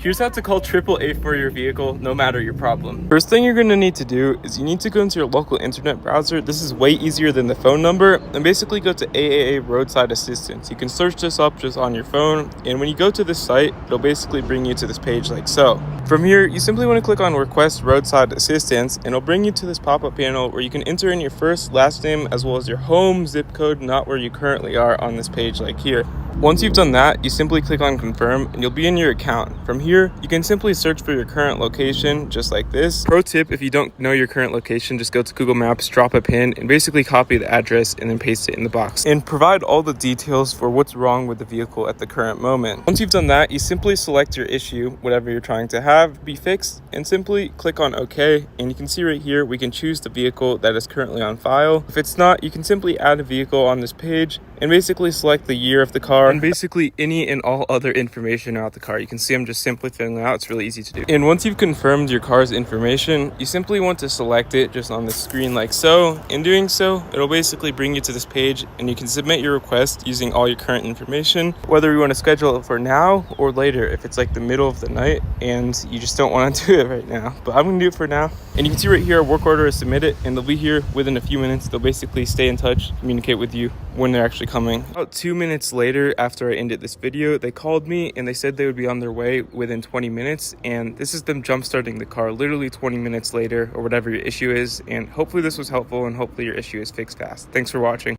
Here's how to call AAA for your vehicle, no matter your problem. First thing you're going to need to do is you need to go into your local internet browser. This is way easier than the phone number, and basically go to AAA roadside assistance. You can search this up just on your phone, and when you go to this site, it'll basically bring you to this page like so. From here, you simply want to click on request roadside assistance, and it'll bring you to this pop-up panel where you can enter in your first, last name, as well as your home zip code, not where you currently are on this page like here. Once you've done that, you simply click on confirm and you'll be in your account. From here, you can simply search for your current location just like this. Pro tip, if you don't know your current location, just go to Google Maps, drop a pin, and basically copy the address and then paste it in the box. And provide all the details for what's wrong with the vehicle at the current moment. Once you've done that, you simply select your issue, whatever you're trying to have be fixed, and simply click on OK. And you can see right here, we can choose the vehicle that is currently on file. If it's not, you can simply add a vehicle on this page and basically select the year of the car and basically any and all other information about the car. You can see I'm just simply filling it out. It's really easy to do. And once you've confirmed your car's information, you simply want to select it just on the screen like so. In doing so, it'll basically bring you to this page and you can submit your request using all your current information, whether you want to schedule it for now or later if it's like the middle of the night and you just don't want to do it right now. But I'm going to do it for now. And you can see right here, our work order is submitted and they'll be here within a few minutes. They'll basically stay in touch, communicate with you when they're actually coming. About 2 minutes later, after I ended this video, they called me and they said they would be on their way within 20 minutes. And this is them jump starting the car literally 20 minutes later or whatever your issue is. And hopefully this was helpful and hopefully your issue is fixed fast. Thanks for watching.